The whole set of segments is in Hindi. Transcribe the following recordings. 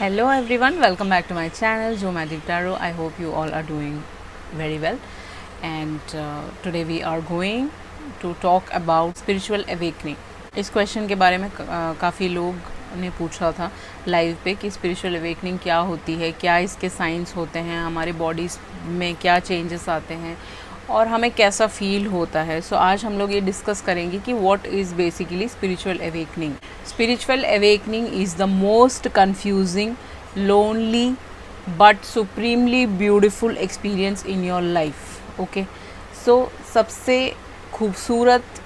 Hello everyone, welcome back to my channel Joe Magic Tarot. I hope you all are doing very well. And today we are going to talk about spiritual awakening. इस क्वेश्चन के बारे में काफ़ी लोग ने पूछा था लाइव पे कि स्पिरिचुअल अवेकनिंग क्या होती है, क्या इसके साइंस होते हैं, हमारी बॉडीज़ में क्या चेंजेस आते हैं और हमें कैसा फील होता है. सो आज हम लोग ये डिस्कस करेंगे कि what is basically spiritual awakening. Spiritual awakening is the most confusing, lonely but supremely beautiful experience in your life. Okay, so सबसे खूबसूरत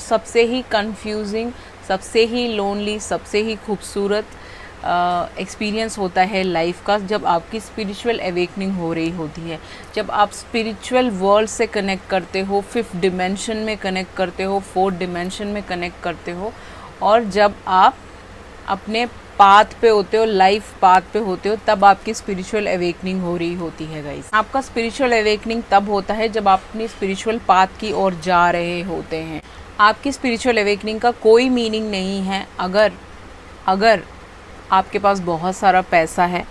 सबसे ही कंफ्यूजिंग, सबसे ही लोनली, सबसे ही खूबसूरत एक्सपीरियंस होता है लाइफ का जब आपकी स्पिरिचुअल अवेकनिंग हो रही होती है, जब आप स्पिरिचुअल वर्ल्ड से कनेक्ट करते हो, फिफ्थ डिमेंशन में कनेक्ट करते हो, फोर्थ डिमेंशन में कनेक्ट करते हो, और जब आप अपने पाथ पे होते हो, लाइफ पाथ पे होते हो, तब आपकी स्पिरिचुअल अवेकनिंग हो रही होती है गाइस. आपका स्पिरिचुअल अवेकनिंग तब होता है जब आप अपनी स्पिरिचुअल पाथ की ओर जा रहे होते हैं. आपकी स्पिरिचुअल अवेकनिंग का कोई मीनिंग नहीं है अगर आपके पास बहुत सारा पैसा है,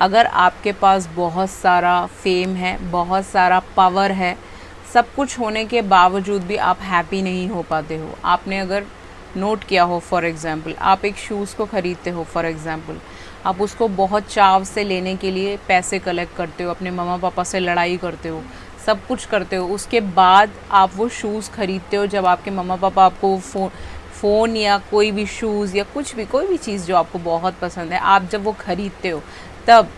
अगर आपके पास बहुत सारा फेम है, बहुत सारा पावर है, सब कुछ होने के बावजूद भी आप हैप्पी नहीं हो पाते हो. आपने अगर नोट किया हो, फॉर एग्ज़ाम्पल आप एक शूज़ को ख़रीदते हो, फॉर एग्ज़ाम्पल आप उसको बहुत चाव से लेने के लिए पैसे कलेक्ट करते हो, अपने मम्मा पापा से लड़ाई करते हो, सब कुछ करते हो, उसके बाद आप वो शूज़ ख़रीदते हो. जब आपके मम्मा पापा आपको फ़ोन या कोई भी शूज़ या कुछ भी, कोई भी चीज़ जो आपको बहुत पसंद है, आप जब वो ख़रीदते हो तब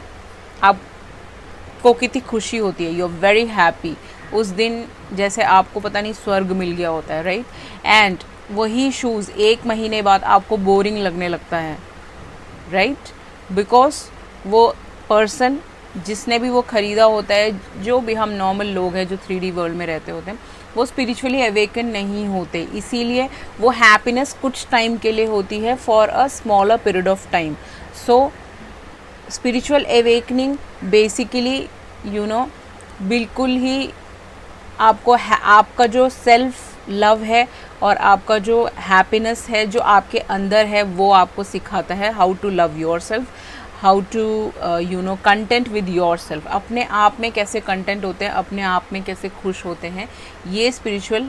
आपको कितनी खुशी होती है. You are very happy. उस दिन जैसे आपको पता नहीं स्वर्ग मिल गया होता है, राइट. एंड वही शूज़ एक महीने बाद आपको बोरिंग लगने लगता है, राइट, बिकॉज वो पर्सन जिसने भी वो ख़रीदा होता है, जो भी हम नॉर्मल लोग हैं जो 3D वर्ल्ड में रहते होते हैं, वो स्पिरिचुअली अवेकन नहीं होते. इसीलिए वो हैप्पीनेस कुछ टाइम के लिए होती है, for a smaller period of time. So spiritual awakening basically बिल्कुल ही आपका जो सेल्फ लव है और आपका जो हैप्पीनेस है जो आपके अंदर है, वो आपको सिखाता है how to love yourself, how to content with yourself. अपने आप में कैसे कंटेंट होते हैं, अपने आप में कैसे खुश होते हैं, ये स्पिरिचुअल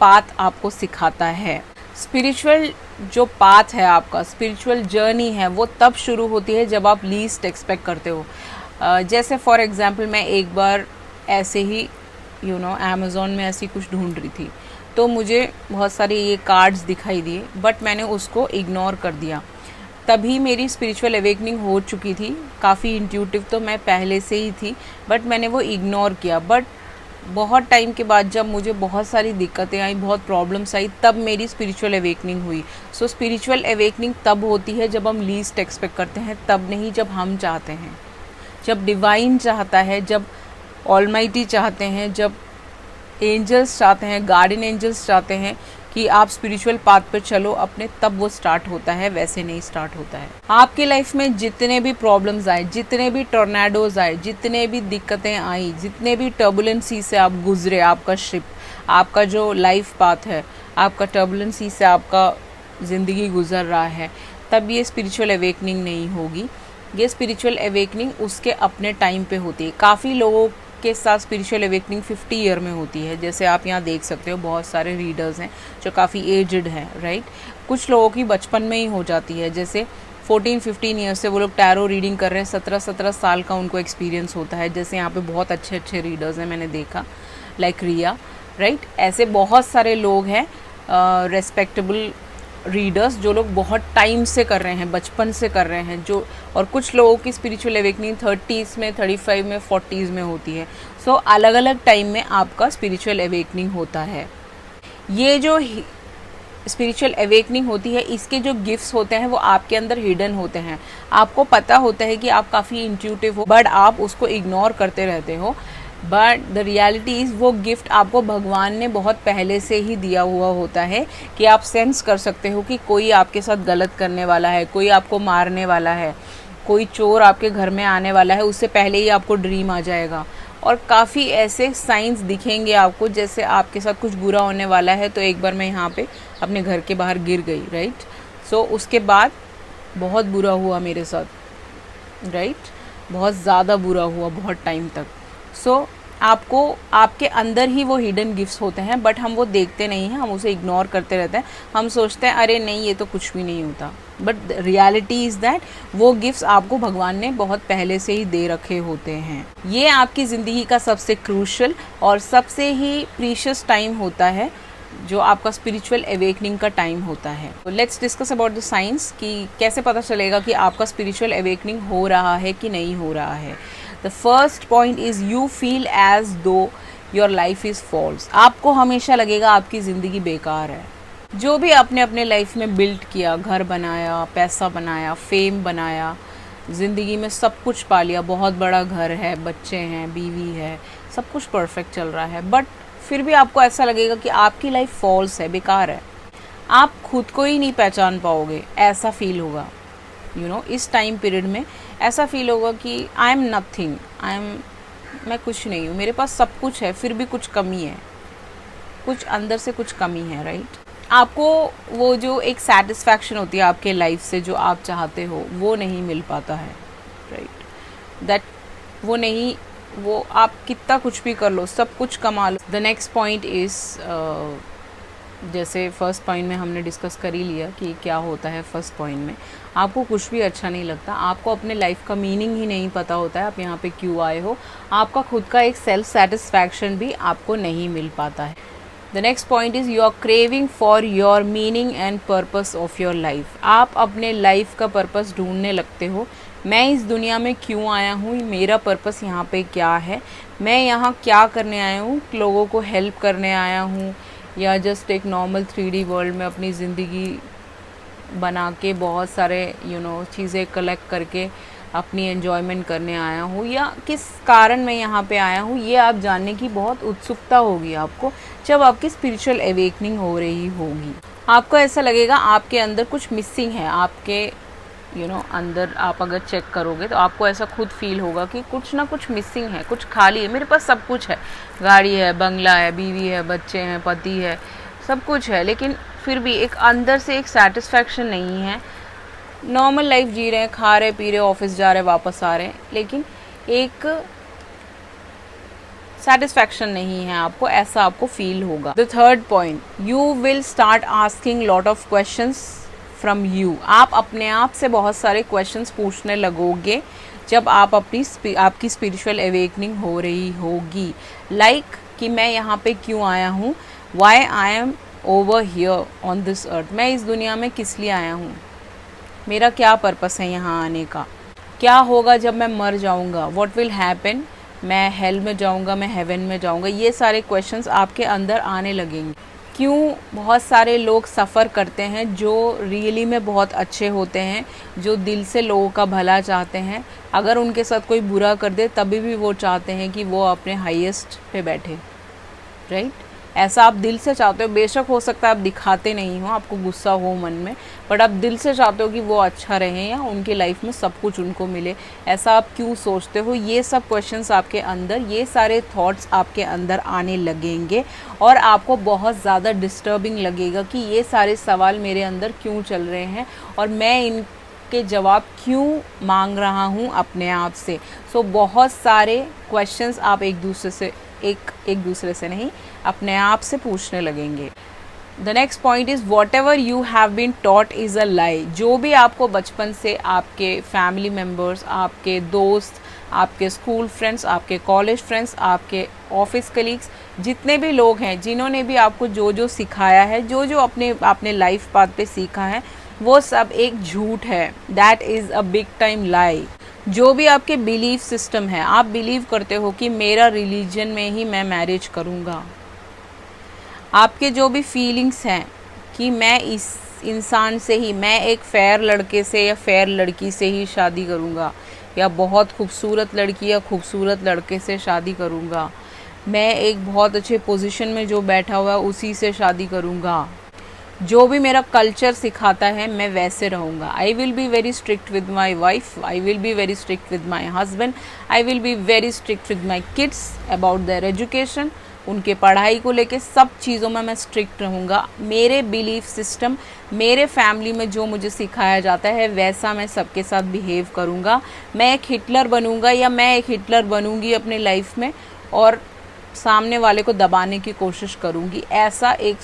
पाथ आपको सिखाता है. स्पिरिचुअल जो पाथ है, आपका स्पिरिचुअल जर्नी है, वो तब शुरू होती है जब आप लीस्ट एक्सपेक्ट करते हो. जैसे फॉर एग्ज़ाम्पल मैं एक बार ऐसे ही अमेज़ॉन में ऐसी कुछ ढूंढ रही थी, तो मुझे बहुत सारे ये कार्ड्स दिखाई दिए, बट मैंने उसको इग्नोर कर दिया. तभी मेरी स्पिरिचुअल अवेकनिंग हो चुकी थी. काफ़ी इंट्यूटिव तो मैं पहले से ही थी, बट मैंने वो इग्नोर किया. बट बहुत टाइम के बाद जब मुझे बहुत सारी दिक्कतें आई, बहुत प्रॉब्लम्स आई, तब मेरी स्पिरिचुअल अवेकनिंग हुई. सो स्पिरिचुअल अवेकनिंग तब होती है जब हम लीस्ट एक्सपेक्ट करते हैं, तब नहीं जब हम चाहते हैं, जब डिवाइन चाहता है, जब ऑलमाइटी चाहते हैं, जब एंजल्स चाहते हैं, गार्डियन एंजल्स चाहते हैं कि आप स्पिरिचुअल पाथ पर चलो अपने, तब वो स्टार्ट होता है. वैसे नहीं स्टार्ट होता है. आपकी लाइफ में जितने भी प्रॉब्लम्स आए, जितने भी टॉर्नेडोज आए, जितने भी दिक्कतें आई, जितने भी टर्बुलेंसी से आप गुजरे, आपका शिप, आपका जो लाइफ पाथ है, आपका टर्बुलेंसी से आपका ज़िंदगी गुजर रहा है, तब ये स्पिरिचुअल अवेकनिंग नहीं होगी. ये स्पिरिचुअल अवेकनिंग उसके अपने टाइम पे होती है. काफ़ी लोगों के साथ स्पिरिचुअल अवेकनिंग 50 ईयर में होती है. जैसे आप यहाँ देख सकते हो, बहुत सारे रीडर्स हैं जो काफ़ी एजड हैं, राइट. कुछ लोगों की बचपन में ही हो जाती है. जैसे 14-15 ईयर से वो लोग टैरो रीडिंग कर रहे हैं, 17-17 साल का उनको एक्सपीरियंस होता है. जैसे यहाँ पे बहुत अच्छे अच्छे रीडर्स हैं, मैंने देखा, लाइक रिया, राइट. ऐसे बहुत सारे लोग हैं रेस्पेक्टेबल रीडर्स जो लोग बहुत टाइम से कर रहे हैं, बचपन से कर रहे हैं. जो और कुछ लोगों की स्पिरिचुअल अवेकनिंग 30s में, 35 में, 40s में होती है. सो अलग अलग टाइम में आपका स्पिरिचुअल अवेकनिंग होता है. ये जो स्पिरिचुअल अवेकनिंग होती है, इसके जो गिफ्ट्स होते हैं वो आपके अंदर हिडन होते हैं. आपको पता होता है कि आप काफ़ी इंट्यूटिव हो, बट आप उसको इग्नोर करते रहते हो. बट द रियलिटी इज़ वो गिफ्ट आपको भगवान ने बहुत पहले से ही दिया हुआ होता है कि आप सेंस कर सकते हो कि कोई आपके साथ गलत करने वाला है, कोई आपको मारने वाला है, कोई चोर आपके घर में आने वाला है. उससे पहले ही आपको ड्रीम आ जाएगा. और काफ़ी ऐसे साइंस दिखेंगे आपको, जैसे आपके साथ कुछ बुरा होने वाला है. तो एक बार मैं यहाँ पे अपने घर के बाहर गिर गई, राइट. सो उसके बाद बहुत बुरा हुआ मेरे साथ, राइट, बहुत ज़्यादा बुरा हुआ बहुत टाइम तक। सो आपको आपके अंदर ही वो हिडन गिफ्ट्स होते हैं, बट हम वो देखते नहीं हैं, हम उसे इग्नोर करते रहते हैं। हम सोचते हैं अरे नहीं ये तो कुछ भी नहीं होता, बट रियलिटी इज़ दैट वो गिफ्ट्स आपको भगवान ने बहुत पहले से ही दे रखे होते हैं। ये आपकी ज़िंदगी का सबसे क्रूशल और सबसे ही प्रीशियस टाइम होता है, जो आपका स्पिरिचुअल अवेकनिंग का टाइम होता है। तो let's discuss about the science कि कैसे पता चलेगा कि आपका स्पिरिचुअल अवेकनिंग हो रहा है कि नहीं हो रहा है। The first point is you feel as though your life is false. आपको हमेशा लगेगा आपकी ज़िंदगी बेकार है। जो भी आपने अपने लाइफ में बिल्ड किया, घर बनाया, पैसा बनाया, फेम बनाया, ज़िंदगी में सब कुछ पा लिया, बहुत बड़ा घर है, बच्चे हैं, बीवी है, सब कुछ परफेक्ट चल रहा है, बट फिर भी आपको ऐसा लगेगा कि आपकी लाइफ फॉल्स है, बेकार है। आप खुद को ही नहीं पहचान पाओगे, ऐसा फील होगा। इस टाइम पीरियड में ऐसा फील होगा कि आई एम नथिंग, मैं कुछ नहीं हूँ, मेरे पास सब कुछ है फिर भी कुछ कमी है, कुछ अंदर से कुछ कमी है, राइट। आपको वो जो एक सेटिस्फैक्शन होती है आपके लाइफ से, जो आप चाहते हो, वो नहीं मिल पाता है, राइट। दैट वो नहीं, वो आप कितना कुछ भी कर लो, सब कुछ कमा लो। द नेक्स्ट पॉइंट इज़, जैसे फर्स्ट पॉइंट में हमने डिस्कस कर ही लिया कि क्या होता है। फर्स्ट पॉइंट में आपको कुछ भी अच्छा नहीं लगता, आपको अपने लाइफ का मीनिंग ही नहीं पता होता है, आप यहाँ पे क्यों आए हो, आपका खुद का एक सेल्फ सेटिस्फैक्शन भी आपको नहीं मिल पाता है। The next point is you are craving for your meaning and purpose of your life. आप अपने लाइफ का पर्पस ढूंढने लगते हो, मैं इस दुनिया में क्यों आया हूँ, मेरा पर्पस यहाँ पे क्या है, मैं यहाँ क्या करने आया हूँ, लोगों को हेल्प करने आया हूँ, या जस्ट एक नॉर्मल 3D वर्ल्ड में अपनी ज़िंदगी बना के बहुत सारे चीज़ें कलेक्ट करके अपनी एन्जॉयमेंट करने आया हूँ, या किस कारण मैं यहाँ पे आया हूँ, ये आप जानने की बहुत उत्सुकता होगी आपको जब आपकी स्पिरिचुअल अवेकनिंग हो रही होगी। आपको ऐसा लगेगा आपके अंदर कुछ मिसिंग है, आपके अंदर आप अगर चेक करोगे तो आपको ऐसा खुद फील होगा कि कुछ ना कुछ मिसिंग है, कुछ खाली है। मेरे पास सब कुछ है, गाड़ी है, बंगला है, बीवी है, बच्चे हैं, पति है, सब कुछ है, लेकिन फिर भी एक अंदर से एक सेटिस्फैक्शन नहीं है। नॉर्मल लाइफ जी रहे हैं, खा रहे, पी रहे, ऑफिस जा रहे, वापस आ रहे हैं, लेकिन एक सेटिस्फैक्शन नहीं है आपको, ऐसा आपको फील होगा। The third point, you will start asking lot of questions from you. आप अपने आप से बहुत सारे क्वेश्चंस पूछने लगोगे जब आप आपकी स्पिरिचुअल अवेकनिंग हो रही होगी। लाइक कि मैं यहाँ पे क्यों आया हूँ, why I am over here on this earth. मैं इस दुनिया में किस लिए आया हूँ, मेरा क्या पर्पस है यहाँ आने का, क्या होगा जब मैं मर जाऊँगा, व्हाट विल हैपन, मैं हेल में जाऊँगा, मैं हेवन में जाऊँगा। ये सारे क्वेश्चंस आपके अंदर आने लगेंगे। क्यों बहुत सारे लोग सफ़र करते हैं जो रियली में बहुत अच्छे होते हैं, जो दिल से लोगों का भला चाहते हैं, अगर उनके साथ कोई बुरा कर दे तभी भी वो चाहते हैं कि वो अपने हाईएस्ट पे बैठे, राइट। ऐसा आप दिल से चाहते हो, बेशक हो सकता है आप दिखाते नहीं हो, आपको गुस्सा हो मन में, बट आप दिल से चाहते हो कि वो अच्छा रहे या उनकी लाइफ में सब कुछ उनको मिले। ऐसा आप क्यों सोचते हो, ये सब क्वेश्चंस आपके अंदर, ये सारे थॉट्स आपके अंदर आने लगेंगे और आपको बहुत ज़्यादा डिस्टर्बिंग लगेगा कि ये सारे सवाल मेरे अंदर क्यों चल रहे हैं और मैं इनके जवाब क्यों मांग रहा हूँ अपने आप से। सो बहुत सारे क्वेश्चंस आप एक दूसरे से नहीं, अपने आप से पूछने लगेंगे। The next point is whatever you have been taught is a lie. जो भी आपको बचपन से आपके फैमिली मेम्बर्स, आपके दोस्त, आपके स्कूल फ्रेंड्स, आपके कॉलेज फ्रेंड्स, आपके ऑफिस कलीग्स, जितने भी लोग हैं जिन्होंने भी आपको जो जो सिखाया है, जो जो आपने लाइफ पाथ पे सीखा है, वो सब एक झूठ है। That is a big time lie. जो भी आपके बिलीफ सिस्टम है, आप बिलीव करते हो कि मेरा रिलीजन में ही मैं मैरिज करूँगा, आपके जो भी फीलिंग्स हैं कि मैं इस इंसान से ही, मैं एक फेयर लड़के से या फेयर लड़की से ही शादी करूँगा, या बहुत खूबसूरत लड़की या खूबसूरत लड़के से शादी करूँगा, मैं एक बहुत अच्छे पोजीशन में जो बैठा हुआ है उसी से शादी करूँगा, जो भी मेरा कल्चर सिखाता है मैं वैसे रहूँगा। I will be very strict with my wife, I will be very strict with my husband, I will be very strict with my kids about their education. उनके पढ़ाई को लेके सब चीज़ों में मैं स्ट्रिक्ट रहूँगा। मेरे बिलीफ सिस्टम, मेरे फैमिली में जो मुझे सिखाया जाता है वैसा मैं सबके साथ बिहेव करूँगा। मैं एक हिटलर बनूँगा या मैं एक हिटलर बनूँगी अपनी लाइफ में और सामने वाले को दबाने की कोशिश करूँगी। ऐसा एक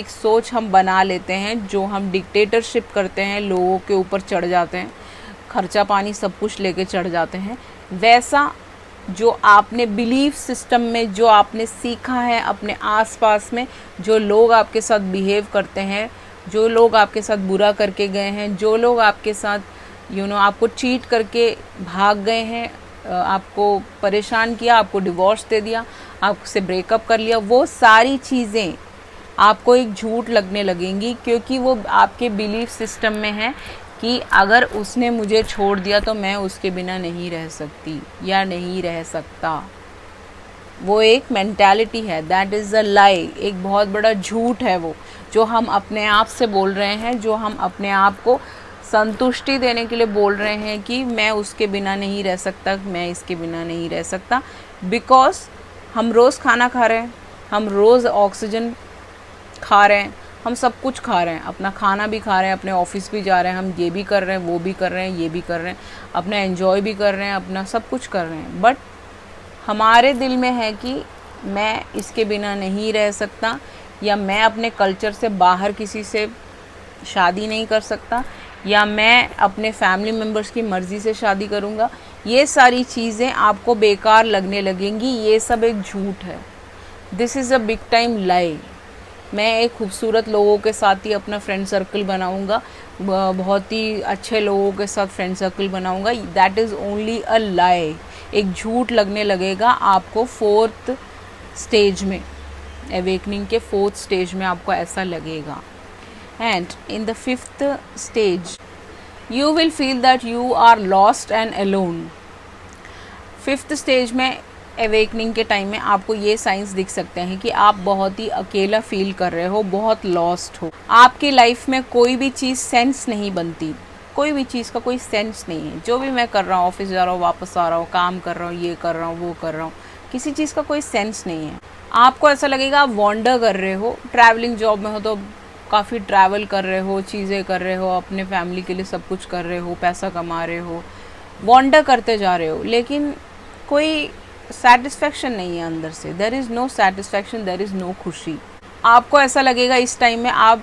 सोच हम बना लेते हैं, जो हम डिक्टेटरशिप करते हैं, लोगों के ऊपर चढ़ जाते हैं, खर्चा पानी सब कुछ लेके चढ़ जाते हैं। वैसा जो आपने बिलीफ सिस्टम में जो आपने सीखा है, अपने आसपास में जो लोग आपके साथ बिहेव करते हैं, जो लोग आपके साथ बुरा करके गए हैं, जो लोग आपके साथ आपको चीट करके भाग गए हैं, आपको परेशान किया, आपको डिवोर्स दे दिया, आपसे ब्रेकअप कर लिया, वो सारी चीज़ें आपको एक झूठ लगने लगेंगी, क्योंकि वो आपके बिलीफ सिस्टम में है कि अगर उसने मुझे छोड़ दिया तो मैं उसके बिना नहीं रह सकती या नहीं रह सकता। वो एक मेंटालिटी है, दैट इज़ अ लाई, एक बहुत बड़ा झूठ है वो, जो हम अपने आप से बोल रहे हैं, जो हम अपने आप को संतुष्टि देने के लिए बोल रहे हैं कि मैं उसके बिना नहीं रह सकता, मैं इसके बिना नहीं रह सकता। बिकॉज हम रोज़ खाना खा रहे हैं, हम रोज़ ऑक्सीजन खा रहे हैं, हम सब कुछ खा रहे हैं, अपना खाना भी खा रहे हैं, अपने ऑफिस भी जा रहे हैं, हम ये भी कर रहे हैं, वो भी कर रहे हैं, ये भी कर रहे हैं, अपना एंजॉय भी कर रहे हैं, अपना सब कुछ कर रहे हैं। बट हमारे दिल में है कि मैं इसके बिना नहीं रह सकता, या मैं अपने कल्चर से बाहर किसी से शादी नहीं कर सकता, या मैं अपने फैमिली मेम्बर्स की मर्ज़ी से शादी करूँगा। ये सारी चीज़ें आपको बेकार लगने लगेंगी। ये सब एक झूठ है। This is a big time lie. मैं एक खूबसूरत लोगों के साथ ही अपना फ्रेंड सर्कल बनाऊंगा, बहुत ही अच्छे लोगों के साथ फ्रेंड सर्कल बनाऊंगा। दैट इज़ ओनली अ लाई। एक झूठ लगने लगेगा आपको 4th स्टेज में, अवेकनिंग के 4th स्टेज में आपको ऐसा लगेगा। And in the 5th stage you will feel that you are lost and alone. 5th stage में अवेकनिंग के टाइम में आपको ये साइंस दिख सकते हैं कि आप बहुत ही अकेला फील कर रहे हो, बहुत लॉस्ट हो। आपकी लाइफ में कोई भी चीज़ सेंस नहीं बनती, कोई भी चीज़ का कोई सेंस नहीं है। जो भी मैं कर रहा हूँ, ऑफिस जा रहा हूँ, वापस आ रहा हूँ, काम कर रहा हूँ, ये कर रहा हूँ, वो कर रहा हूँ, किसी चीज़ का कोई सेंस नहीं है। आपको ऐसा लगेगा आप वॉन्डर कर रहे हो। ट्रैवलिंग जॉब में हो तो काफ़ी ट्रैवल कर रहे हो, चीज़ें कर रहे हो, अपने फैमिली के लिए सब कुछ कर रहे हो, पैसा कमा रहे हो, वॉन्डर करते जा रहे हो, लेकिन कोई सेटिस्फैक्शन नहीं है अंदर से। There is no satisfaction, there is no खुशी। आपको ऐसा लगेगा इस टाइम में आप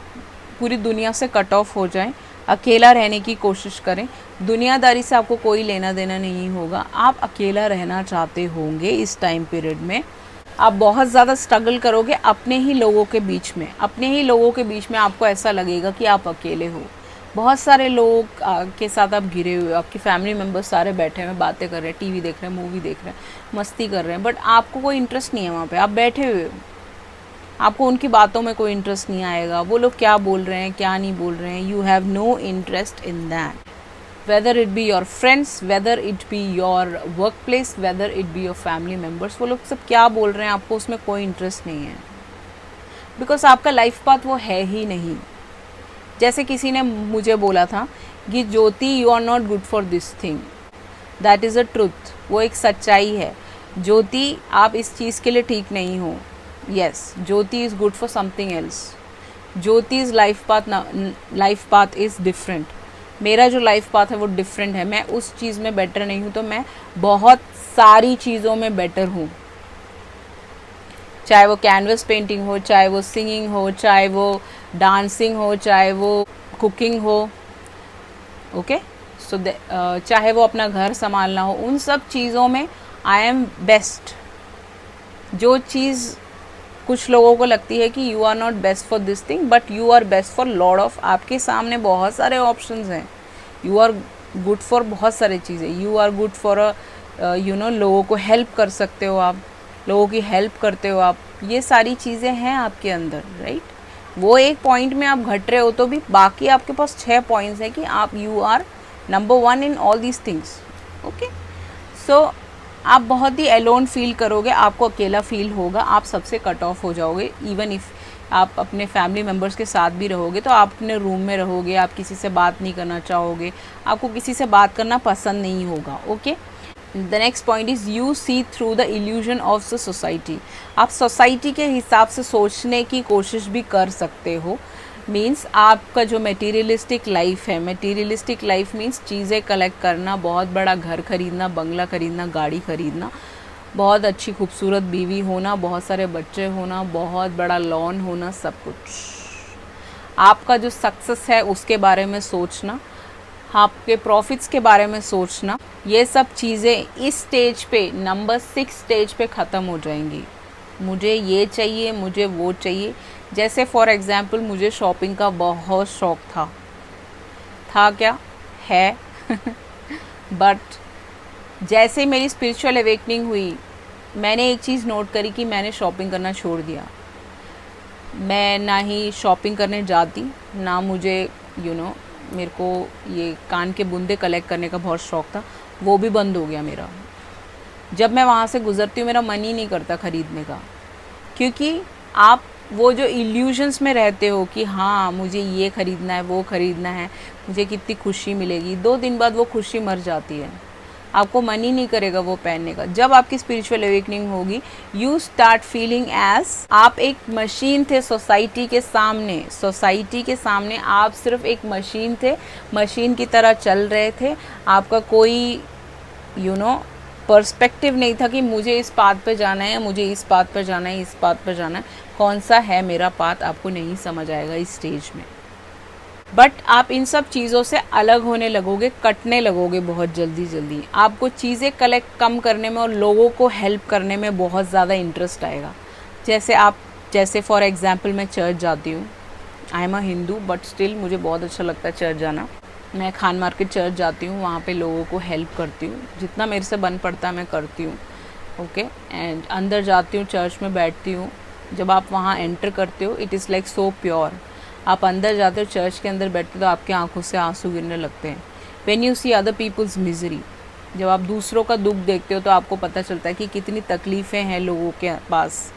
पूरी दुनिया से कट ऑफ हो जाएं, अकेला रहने की कोशिश करें। दुनियादारी से आपको कोई लेना देना नहीं होगा, आप अकेला रहना चाहते होंगे। इस टाइम पीरियड में आप बहुत ज़्यादा स्ट्रगल करोगे अपने ही लोगों के बीच में। अपने ही लोगों के बीच में आपको ऐसा लगेगा कि आप अकेले हो। बहुत सारे लोग के साथ आप घिरे हुए, आपकी फैमिली मेम्बर्स सारे बैठे हुए बातें कर रहे हैं, टीवी देख रहे हैं, मूवी देख रहे हैं, मस्ती कर रहे हैं, बट आपको कोई इंटरेस्ट नहीं है वहाँ पे। आप बैठे हुए हो, आपको उनकी बातों में कोई इंटरेस्ट नहीं आएगा। वो लोग क्या बोल रहे हैं, क्या नहीं बोल रहे हैं, you have no interest in that. Whether it be your friends, whether it be your workplace, whether it be your family members, वो लोग सब क्या बोल रहे हैं आपको उसमें कोई इंटरेस्ट नहीं है। बिकॉज आपका लाइफ पाथ वो है ही नहीं। जैसे किसी ने मुझे बोला था कि Jyoti you are not good for this thing, that is a truth. वो एक सच्चाई है। ज्योति आप इस चीज़ के लिए ठीक नहीं हो। Yes, Jyoti is good for something else. Jyoti's life path is different. मेरा जो लाइफ पाथ है वो डिफरेंट है। मैं उस चीज़ में बेटर नहीं हूँ, तो मैं बहुत सारी चीज़ों में बेटर हूँ। चाहे वो कैनवस पेंटिंग हो, चाहे वो सिंगिंग हो, चाहे वो डांसिंग हो, चाहे वो कुकिंग हो, ओके सो चाहे वो अपना घर संभालना हो, उन सब चीज़ों में आई एम बेस्ट। जो चीज़ कुछ लोगों को लगती है कि you are not best for this thing, but you are best for lot of, आपके सामने बहुत सारे ऑप्शंस हैं। यू आर गुड फॉर बहुत सारी चीज़ें। यू आर गुड फॉर लोगों को हेल्प कर सकते हो, आप लोगों की हेल्प करते हो आप। ये सारी चीज़ें हैं आपके अंदर, राइट। वो एक पॉइंट में आप घट रहे हो तो भी बाकी आपके पास 6 पॉइंट्स हैं कि आप you are number 1 in all these things, okay. So आप बहुत ही अलोन फील करोगे, आपको अकेला फील होगा, आप सबसे कट ऑफ हो जाओगे। इवन इफ़ आप अपने फैमिली मेम्बर्स के साथ भी रहोगे तो आप अपने रूम में रहोगे, आप किसी से बात नहीं करना चाहोगे, आपको किसी से बात करना पसंद नहीं होगा, okay. The next point is you see through the illusion of the society. आप सोसाइटी के हिसाब से सोचने की कोशिश भी कर सकते हो। मीन्स आपका जो मटेरियलिस्टिक लाइफ है, मटेरियलिस्टिक लाइफ मीन्स चीज़ें कलेक्ट करना, बहुत बड़ा घर खरीदना, बंगला खरीदना, गाड़ी खरीदना, बहुत अच्छी खूबसूरत बीवी होना, बहुत सारे बच्चे होना, बहुत बड़ा लॉन होना, सब कुछ। आपका जो सक्सेस है उसके बारे में सोचना, आपके प्रॉफिट्स के बारे में सोचना, ये सब चीज़ें इस स्टेज पे, नंबर 6 स्टेज पे ख़त्म हो जाएंगी। मुझे ये चाहिए, मुझे वो चाहिए। जैसे फॉर एग्ज़ाम्पल मुझे शॉपिंग का बहुत शौक़ था क्या है बट जैसे मेरी स्पिरिचुअल अवेकनिंग हुई, मैंने एक चीज़ नोट करी कि मैंने शॉपिंग करना छोड़ दिया। मैं ना ही शॉपिंग करने जाती, ना मुझे मेरे को ये कान के बूंदे कलेक्ट करने का बहुत शौक़ था, वो भी बंद हो गया मेरा। जब मैं वहाँ से गुज़रती हूँ मेरा मन ही नहीं करता ख़रीदने का, क्योंकि आप वो जो इल्यूजन्स में रहते हो कि हाँ मुझे ये ख़रीदना है, वो ख़रीदना है, मुझे कितनी खुशी मिलेगी, 2 दिन बाद वो खुशी मर जाती है, आपको मन ही नहीं करेगा वो पहनने का। जब आपकी स्पिरिचुअल अवेकनिंग होगी, यू स्टार्ट फीलिंग एज आप एक मशीन थे सोसाइटी के सामने। सोसाइटी के सामने आप सिर्फ एक मशीन थे, मशीन की तरह चल रहे थे। आपका कोई पर्सपेक्टिव नहीं था कि मुझे इस पाथ पे जाना है, मुझे इस पाथ पर जाना है, इस पाथ पर जाना है। कौन सा है मेरा पाथ आपको नहीं समझ आएगा इस स्टेज में। बट आप इन सब चीज़ों से अलग होने लगोगे, कटने लगोगे बहुत जल्दी। आपको चीज़ें कलेक्ट कम करने में और लोगों को हेल्प करने में बहुत ज़्यादा इंटरेस्ट आएगा। जैसे फॉर एग्ज़ाम्पल मैं चर्च जाती हूँ, I am a Hindu but still मुझे बहुत अच्छा लगता है चर्च जाना। मैं खान मार्केट चर्च जाती हूँ, वहाँ पे लोगों को हेल्प करती हूँ, जितना मेरे से बन पड़ता है मैं करती हूँ। ओके, एंड अंदर जाती हूँ, चर्च में बैठती हूँ। जब आप वहाँ एंटर करते हो, it is like so pure. आप अंदर जाते हो, चर्च के अंदर बैठते हो, तो आपके आंखों से आंसू गिरने लगते हैं। When you see other people's misery, जब आप दूसरों का दुख देखते हो तो आपको पता चलता है कि कितनी तकलीफ़ें हैं लोगों के पास।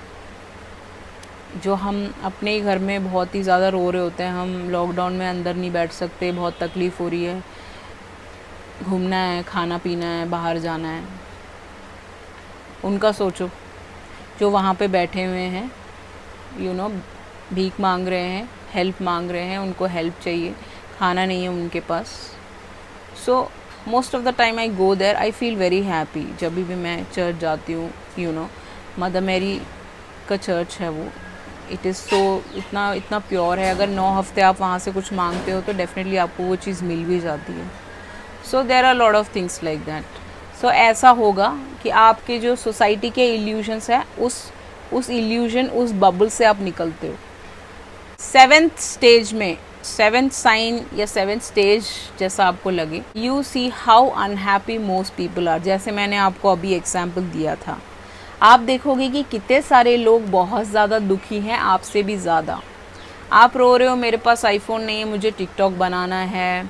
जो हम अपने ही घर में बहुत ही ज़्यादा रो रहे होते हैं, हम लॉकडाउन में अंदर नहीं बैठ सकते, बहुत तकलीफ़ हो रही है, घूमना है, खाना पीना है, बाहर जाना है। उनका सोचो जो वहाँ पे बैठे हुए हैं, भीख मांग रहे हैं, हेल्प मांग रहे हैं, उनको हेल्प चाहिए, खाना नहीं है उनके पास। So most of the time I go there, I feel very happy. जब भी मैं चर्च जाती हूँ, मदर मैरी का चर्च है वो, इट इज़ सो इतना प्योर है। अगर 9 हफ्ते आप वहाँ से कुछ मांगते हो तो डेफिनेटली आपको वो चीज़ मिल भी जाती है। So there are lot of things like that. So ऐसा होगा कि आपके जो सोसाइटी के इल्यूजन्स हैं, उस इल्यूजन, उस बबल से आप निकलते हो। 7th स्टेज में, 7th साइन या 7th स्टेज जैसा आपको लगे, you see how unhappy most people are. जैसे मैंने आपको अभी एग्जाम्पल दिया था, आप देखोगे कि कितने सारे लोग बहुत ज़्यादा दुखी हैं, आपसे भी ज़्यादा। आप रो रहे हो मेरे पास आईफोन नहीं है, मुझे टिकटॉक बनाना है,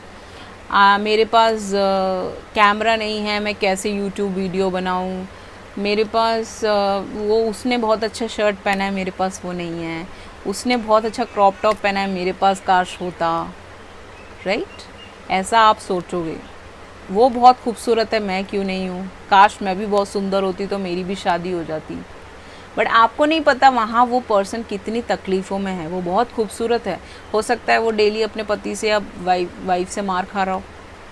मेरे पास कैमरा नहीं है, मैं कैसे यूट्यूब वीडियो बनाऊं, मेरे पास वो उसने बहुत अच्छा शर्ट पहना है, मेरे पास वो नहीं है, उसने बहुत अच्छा क्रॉप टॉप पहना है, मेरे पास काश होता। राइट, ऐसा आप सोचोगे। वो बहुत खूबसूरत है, मैं क्यों नहीं हूँ, काश मैं भी बहुत सुंदर होती तो मेरी भी शादी हो जाती। बट आपको नहीं पता वहाँ वो पर्सन कितनी तकलीफ़ों में है। वो बहुत खूबसूरत है, हो सकता है वो डेली अपने पति से या वाइफ से मार खा रहा हो,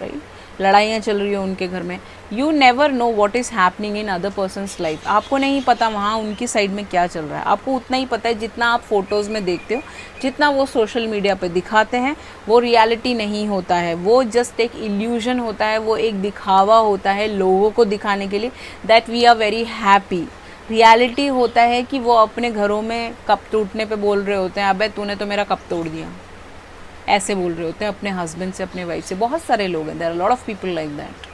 राइट, लड़ाइयाँ चल रही हो उनके घर में। You never know what is happening in other persons life. आपको नहीं पता वहाँ उनकी साइड में क्या चल रहा है। आपको उतना ही पता है जितना आप फ़ोटोज़ में देखते हो, जितना वो सोशल मीडिया पे दिखाते हैं। वो रियलिटी नहीं होता है, वो जस्ट एक इल्यूजन होता है, वो एक दिखावा होता है लोगों को दिखाने के लिए that we are very happy. Reality होता है कि वो अपने घरों में कप टूटने पे बोल रहे होते हैं, अबे तूने तो मेरा कप तोड़ दिया, ऐसे बोल रहे होते हैं अपने हस्बैंड से, अपने वाइफ से। बहुत सारे लोग हैं, there are lot of people like that.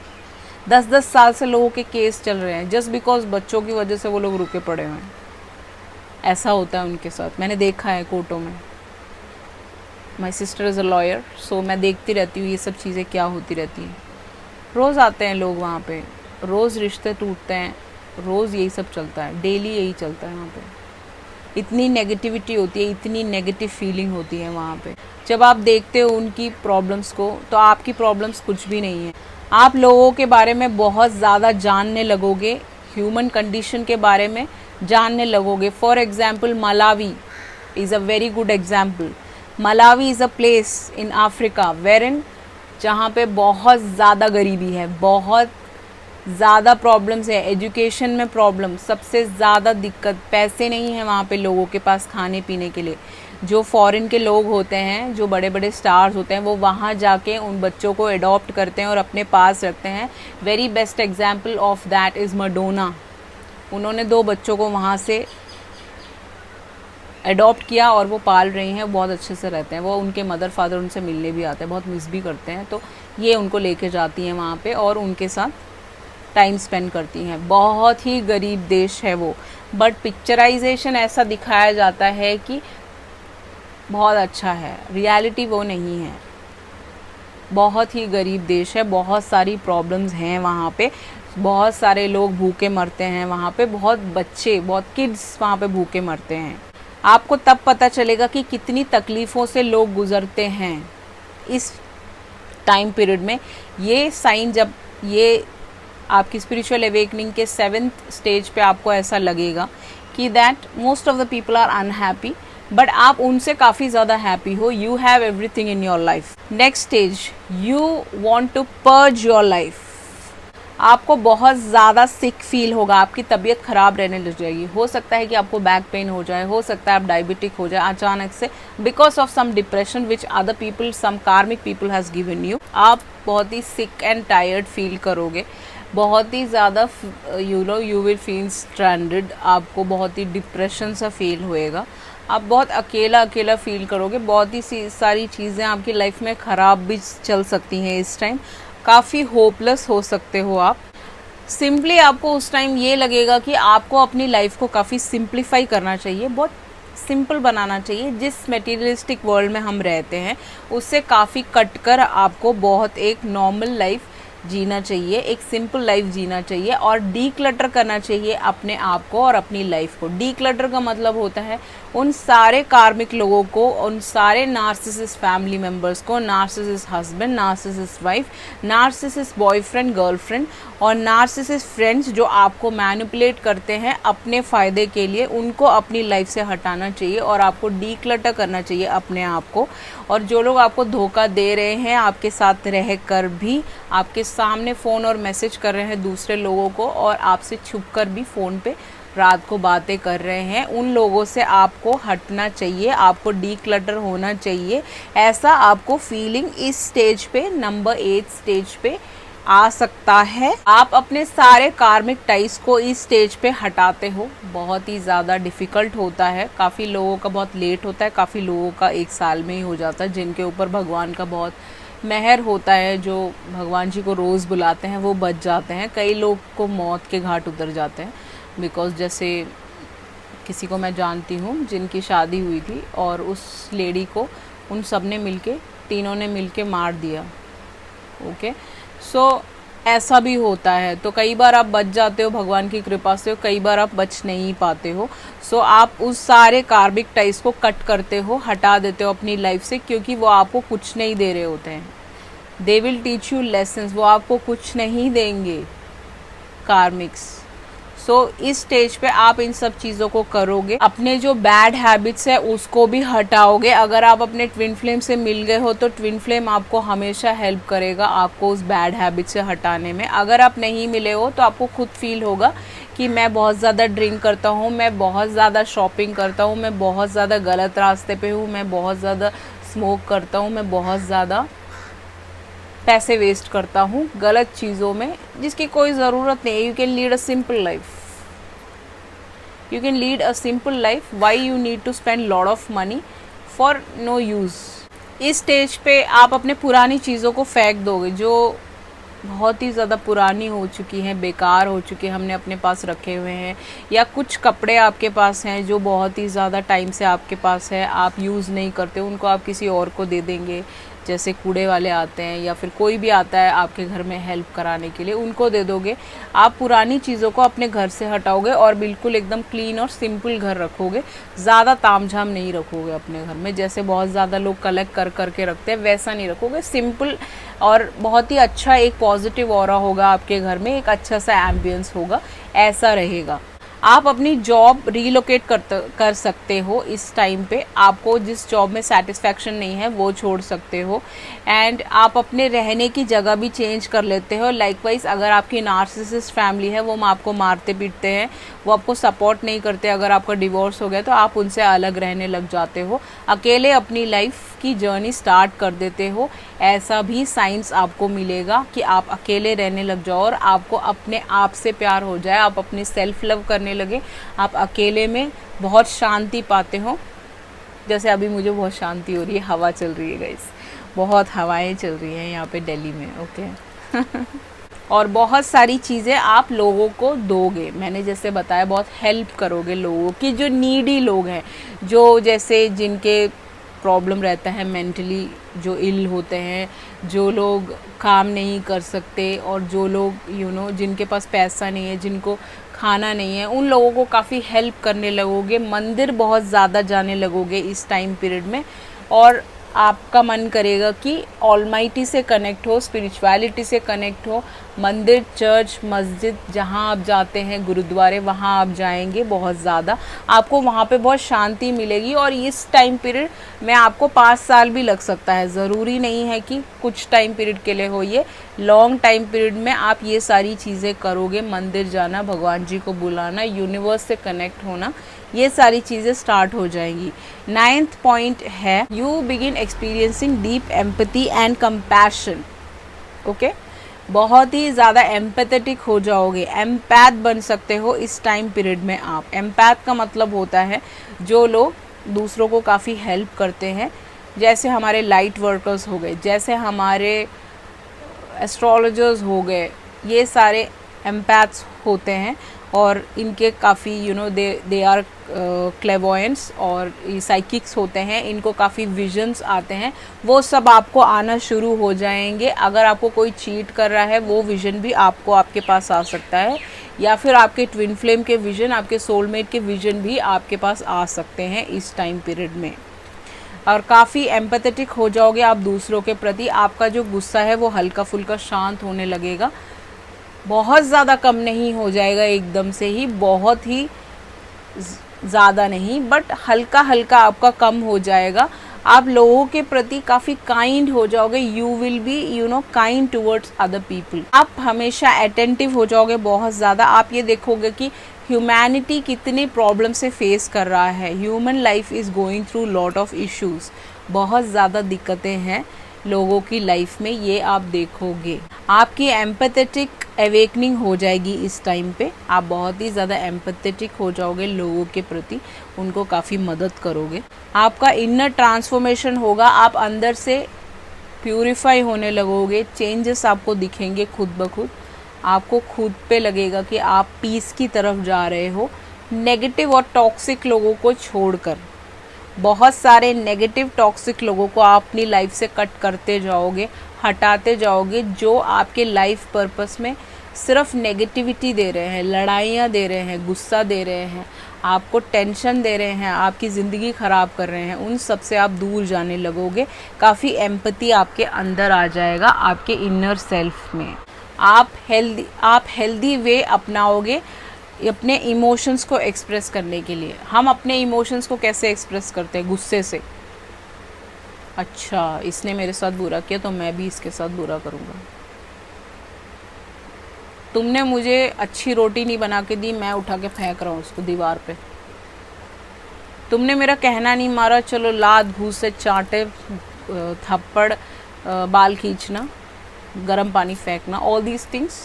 10-10 साल से लोगों के केस चल रहे हैं, जस्ट बिकॉज बच्चों की वजह से वो लोग रुके पड़े हुए हैं। ऐसा होता है उनके साथ, मैंने देखा है कोर्टों में। My sister is a lawyer, so मैं देखती रहती हूँ ये सब चीज़ें क्या होती रहती हैं। रोज़ आते हैं लोग वहाँ पे, रोज़ रिश्ते टूटते हैं, रोज़ यही सब चलता है, डेली यही चलता है वहाँ पे। इतनी नेगेटिविटी होती है, इतनी नेगेटिव फीलिंग होती है वहाँ पे। जब आप देखते हो उनकी प्रॉब्लम्स को, तो आपकी प्रॉब्लम्स कुछ भी नहीं है। आप लोगों के बारे में बहुत ज़्यादा जानने लगोगे, ह्यूमन कंडीशन के बारे में जानने लगोगे. For example Malawi is a very good example. Malawi is a place in Africa wherein जहाँ पे बहुत ज़्यादा गरीबी है, बहुत ज़्यादा प्रॉब्लम्स है, एजुकेशन में प्रॉब्लम, सबसे ज़्यादा दिक्कत, पैसे नहीं हैं वहाँ पे लोगों के पास खाने पीने के लिए. जो फॉरेन के लोग होते हैं, जो बड़े बड़े स्टार्स होते हैं, वो वहाँ जाके उन बच्चों को अडॉप्ट करते हैं और अपने पास रखते हैं. Very best example of that is Madonna. उन्होंने 2 बच्चों को वहाँ से अडॉप्ट किया और वो पाल रही हैं, बहुत अच्छे से रहते हैं. वो उनके मदर फादर उनसे मिलने भी आते हैं, बहुत मिस भी करते हैं, तो ये उनको लेके जाती हैं वहाँ पे और उनके साथ टाइम स्पेंड करती हैं. बहुत ही गरीब देश है वो, बट पिक्चराइजेशन ऐसा दिखाया जाता है कि बहुत अच्छा है, रियलिटी वो नहीं है. बहुत ही गरीब देश है, बहुत सारी प्रॉब्लम्स हैं वहाँ पे, बहुत सारे लोग भूखे मरते हैं वहाँ पे, बहुत बच्चे, बहुत किड्स वहाँ पे भूखे मरते हैं. आपको तब पता चलेगा कि कितनी तकलीफ़ों से लोग गुज़रते हैं इस टाइम पीरियड में. ये साइन जब ये आपकी स्पिरिचुअल अवेकनिंग के 7th स्टेज पे आपको ऐसा लगेगा कि that most of the people are unhappy, but आप उनसे काफ़ी ज़्यादा हैप्पी हो. You have everything in your life. Next stage, you want to purge your life. आपको बहुत ज़्यादा सिक फील होगा, आपकी तबीयत ख़राब रहने लग जाएगी. हो सकता है कि आपको बैक पेन हो जाए, हो सकता है आप डायबिटिक हो जाए अचानक से, because of some depression which other people, some karmic people has given you. आप बहुत ही सिक एंड टायर्ड फील करोगे, बहुत ही ज़्यादा यू विल फील स्ट्रैंडेड. आपको बहुत ही डिप्रेशन सा फील होएगा, आप बहुत अकेला अकेला फील करोगे. बहुत ही सारी चीज़ें आपकी लाइफ में ख़राब भी चल सकती हैं इस टाइम. काफ़ी होपलेस हो सकते हो आप. सिंपली आपको उस टाइम ये लगेगा कि आपको अपनी लाइफ को काफ़ी सिंप्लीफाई करना चाहिए, बहुत सिंपल बनाना चाहिए. जिस मटेरियलिस्टिक वर्ल्ड में हम रहते हैं उससे काफ़ी कट कर आपको बहुत एक नॉर्मल लाइफ जीना चाहिए, एक सिंपल लाइफ जीना चाहिए और डीक्लटर करना चाहिए अपने आप को और अपनी लाइफ को. डीक्लटर का मतलब होता है उन सारे कार्मिक लोगों को, उन सारे नार्सिसिस्ट फैमिली मेम्बर्स को, narcissist husband, narcissist wife, narcissist boyfriend girlfriend और नार्सिसिस्ट फ्रेंड्स जो आपको मैनिपुलेट करते हैं अपने फ़ायदे के लिए, उनको अपनी लाइफ से हटाना चाहिए और आपको डीक्लटर करना चाहिए अपने आप को. और जो लोग आपको धोखा दे रहे हैं आपके साथ रह कर भी, आपके सामने फ़ोन और मैसेज कर रहे हैं दूसरे लोगों को और आपसे छुप कर भी फ़ोन पे रात को बातें कर रहे हैं, उन लोगों से आपको हटना चाहिए, आपको डीक्लटर होना चाहिए. ऐसा आपको फीलिंग इस स्टेज पे, नंबर 8 स्टेज पे आ सकता है. आप अपने सारे कार्मिक टाइज को इस स्टेज पे हटाते हो. बहुत ही ज़्यादा डिफ़िकल्ट होता है, काफ़ी लोगों का बहुत लेट होता है, काफ़ी लोगों का 1 साल में ही हो जाता है. जिनके ऊपर भगवान का बहुत मेहर होता है, जो भगवान जी को रोज़ बुलाते हैं, वो बच जाते हैं. कई लोग को मौत के घाट उतर जाते हैं. बिकॉज़ जैसे किसी को मैं जानती हूँ जिनकी शादी हुई थी और उस लेडी को उन सब ने मिलके, तीनों ने मिलके मार दिया. ओके, सो ऐसा भी होता है. तो कई बार आप बच जाते हो भगवान की कृपा से, कई बार आप बच नहीं पाते हो. सो आप उस सारे कार्मिक टाइज को कट करते हो, हटा देते हो अपनी लाइफ से, क्योंकि वो आपको कुछ नहीं दे रहे होते हैं. They will teach you lessons, वो आपको कुछ नहीं देंगे कार्मिक्स. सो इस स्टेज पे आप इन सब चीज़ों को करोगे, अपने जो बैड हैबिट्स है उसको भी हटाओगे. अगर आप अपने ट्विन फ्लेम से मिल गए हो तो ट्विन फ्लेम आपको हमेशा हेल्प करेगा आपको उस बैड हैबिट से हटाने में. अगर आप नहीं मिले हो तो आपको खुद फील होगा कि मैं बहुत ज़्यादा ड्रिंक करता हूँ, मैं बहुत ज़्यादा शॉपिंग करता हूँ, मैं बहुत ज़्यादा गलत रास्ते पे हूँ, मैं बहुत ज़्यादा स्मोक करता हूँ, मैं बहुत ज़्यादा पैसे वेस्ट करता हूँ गलत चीज़ों में जिसकी कोई ज़रूरत नहीं. You can lead a simple life, you can lead a simple life. why you need to spend lot of money for no use. इस स्टेज पे आप अपने पुरानी चीज़ों को फेंक दोगे जो बहुत ही ज़्यादा पुरानी हो चुकी हैं, बेकार हो चुकी हैं, हमने अपने पास रखे हुए हैं. या कुछ कपड़े आपके पास हैं जो बहुत ही ज़्यादा टाइम से आपके पास है, आप यूज़ नहीं करते, उनको आप किसी और को दे देंगे. जैसे कूड़े वाले आते हैं या फिर कोई भी आता है आपके घर में हेल्प कराने के लिए, उनको दे दोगे। आप पुरानी चीज़ों को अपने घर से हटाओगे और बिल्कुल एकदम क्लीन और सिंपल घर रखोगे, ज़्यादा तामझाम नहीं रखोगे अपने घर में, जैसे बहुत ज़्यादा लोग कलेक्ट कर करके रखते हैं वैसा नहीं रखोगे। सिंपल और बहुत ही अच्छा एक पॉजिटिव ऑरा होगा आपके घर में, एक अच्छा सा एम्बियंस होगा, ऐसा रहेगा। आप अपनी जॉब रीलोकेट कर सकते हो इस टाइम पे, आपको जिस जॉब में सेटिस्फैक्शन नहीं है वो छोड़ सकते हो। एंड आप अपने रहने की जगह भी चेंज कर लेते हो। लाइकवाइज अगर आपकी नार्सिसिस्ट फैमिली है वो आपको मारते पीटते हैं, वो आपको सपोर्ट नहीं करते, अगर आपका डिवोर्स हो गया तो आप उनसे अलग रहने लग जाते हो, अकेले अपनी लाइफ की जर्नी स्टार्ट कर देते हो। ऐसा भी साइंस आपको मिलेगा कि आप अकेले रहने लग जाओ और आपको अपने आप से प्यार हो जाए, आप अपनी सेल्फ लव करने लगे, आप अकेले में बहुत शांति पाते हो। जैसे अभी मुझे बहुत शांति हो रही है, हवा चल रही है गाइस, बहुत हवाएं चल रही हैं यहाँ पे दिल्ली में, ओके। और बहुत सारी चीज़ें आप लोगों को दोगे, मैंने जैसे बताया बहुत हेल्प करोगे लोगों की, जो नीडी लोग हैं, जो जैसे जिनके प्रॉब्लम रहता है मेंटली, जो इल होते हैं, जो लोग काम नहीं कर सकते, और जो लोग जिनके पास पैसा नहीं है, जिनको खाना नहीं है, उन लोगों को काफ़ी हेल्प करने लगोगे। मंदिर बहुत ज़्यादा जाने लगोगे इस टाइम पीरियड में, और आपका मन करेगा कि ऑलमाइटी से कनेक्ट हो, स्पिरिचुअलिटी से कनेक्ट हो। मंदिर, चर्च, मस्जिद जहाँ आप जाते हैं, गुरुद्वारे, वहाँ आप जाएंगे बहुत ज़्यादा, आपको वहाँ पे बहुत शांति मिलेगी। और इस टाइम पीरियड में आपको 5 साल भी लग सकता है, ज़रूरी नहीं है कि कुछ टाइम पीरियड के लिए हो, ये लॉन्ग टाइम पीरियड में आप ये सारी चीज़ें करोगे। मंदिर जाना, भगवान जी को बुलाना, यूनिवर्स से कनेक्ट होना, ये सारी चीज़ें स्टार्ट हो जाएंगी। 9th पॉइंट है you begin experiencing deep empathy and compassion. Okay, बहुत ही ज़्यादा एम्पैथेटिक हो जाओगे, एम्पैथ बन सकते हो इस टाइम पीरियड में आप। एम्पैथ का मतलब होता है जो लोग दूसरों को काफ़ी हेल्प करते हैं, जैसे हमारे लाइट वर्कर्स हो गए, जैसे हमारे एस्ट्रोलॉजर्स हो गए, ये सारे एम्पैथ्स होते हैं। और इनके काफ़ी दे आर क्लेवोयंस और साइकिक्स होते हैं, इनको काफ़ी विजन्स आते हैं, वो सब आपको आना शुरू हो जाएंगे। अगर आपको कोई चीट कर रहा है वो विजन भी आपको आपके पास आ सकता है, या फिर आपके ट्विन फ्लेम के विजन, आपके सोलमेट के विजन भी आपके पास आ सकते हैं इस टाइम पीरियड में। और काफ़ी एम्पैथेटिक हो जाओगे आप दूसरों के प्रति, आपका जो गुस्सा है वो हल्का फुल्का शांत होने लगेगा, बहुत ज़्यादा कम नहीं हो जाएगा एकदम से ही, बहुत ही ज़्यादा नहीं, बट हल्का हल्का आपका कम हो जाएगा। आप लोगों के प्रति काफ़ी काइंड हो जाओगे, you will be kind towards other people. आप हमेशा अटेंटिव हो जाओगे बहुत ज़्यादा। आप ये देखोगे कि ह्यूमैनिटी कितनी प्रॉब्लम से फेस कर रहा है, human life is going through lot of issues, बहुत ज़्यादा दिक्कतें हैं लोगों की लाइफ में, ये आप देखोगे। आपकी एम्पैथेटिक अवेकनिंग हो जाएगी इस टाइम पे, आप बहुत ही ज़्यादा एम्पैथेटिक हो जाओगे लोगों के प्रति, उनको काफ़ी मदद करोगे। आपका इनर ट्रांसफॉर्मेशन होगा, आप अंदर से प्यूरिफाई होने लगोगे, चेंजेस आपको दिखेंगे खुद ब खुद, आपको खुद पे लगेगा कि आप पीस की तरफ जा रहे हो, नेगेटिव और टॉक्सिक लोगों को छोड़कर। बहुत सारे नेगेटिव टॉक्सिक लोगों को आप अपनी लाइफ से कट करते जाओगे, हटाते जाओगे, जो आपके लाइफ पर्पस में सिर्फ नेगेटिविटी दे रहे हैं, लड़ाइयाँ दे रहे हैं, गुस्सा दे रहे हैं, आपको टेंशन दे रहे हैं, आपकी ज़िंदगी ख़राब कर रहे हैं, उन सब से आप दूर जाने लगोगे। काफ़ी एम्पैथी आपके अंदर आ जाएगा, आपके इनर सेल्फ में। आप हेल्दी वे अपनाओगे अपने इमोशंस को एक्सप्रेस करने के लिए। हम अपने इमोशंस को कैसे एक्सप्रेस करते हैं? गुस्से से। अच्छा, इसने मेरे साथ बुरा किया तो मैं भी इसके साथ बुरा करूँगा। तुमने मुझे अच्छी रोटी नहीं बना के दी, मैं उठा के फेंक रहा हूँ उसको दीवार पे। तुमने मेरा कहना नहीं मारा, चलो लात घूस से चाटे, थप्पड़, बाल खींचना, गर्म पानी फेंकना, ऑल दीज थिंग्स।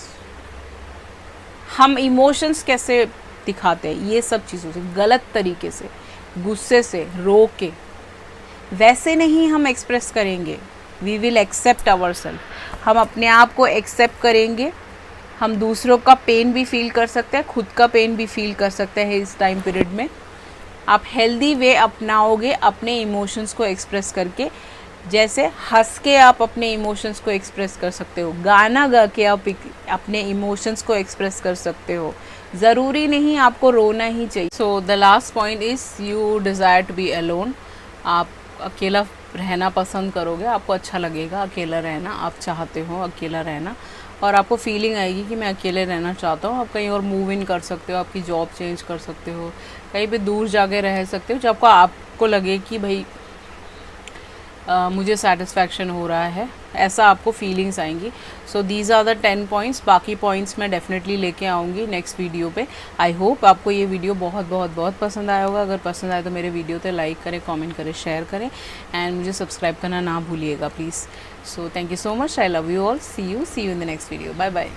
हम इमोशंस कैसे दिखाते हैं? ये सब चीज़ों से, गलत तरीके से, गुस्से से, रो के, वैसे नहीं हम एक्सप्रेस करेंगे। We will accept ourself, हम अपने आप को एक्सेप्ट करेंगे। हम दूसरों का पेन भी फील कर सकते हैं, खुद का पेन भी फील कर सकते हैं इस टाइम पीरियड में। आप हेल्दी वे अपनाओगे अपने इमोशंस को एक्सप्रेस करके, जैसे हंस के आप अपने इमोशंस को एक्सप्रेस कर सकते हो, गाना गा के आप अपने इमोशंस को एक्सप्रेस कर सकते हो, ज़रूरी नहीं आपको रोना ही चाहिए। So the last point is you desire to be alone. आप अकेला रहना पसंद करोगे, आपको अच्छा लगेगा अकेला रहना, आप चाहते हो अकेला रहना और आपको फीलिंग आएगी कि मैं अकेले रहना चाहता हूँ। आप कहीं और मूव इन कर सकते हो, आपकी जॉब चेंज कर सकते हो, कहीं पे दूर जाके रह सकते हो जब आपको लगे कि भाई मुझे सेटिस्फैक्शन हो रहा है, ऐसा आपको फीलिंग्स आएंगी। So these are the 10 points. बाकी पॉइंट्स मैं डेफिनेटली लेके आऊँगी नेक्स्ट वीडियो पे। आई होप आपको ये वीडियो बहुत बहुत बहुत पसंद आया होगा। अगर पसंद आए तो मेरे वीडियो पे लाइक करें, कमेंट करें, शेयर करें एंड मुझे सब्सक्राइब करना ना भूलिएगा please. So thank you so much. I love you all. See you in the next video. Bye bye.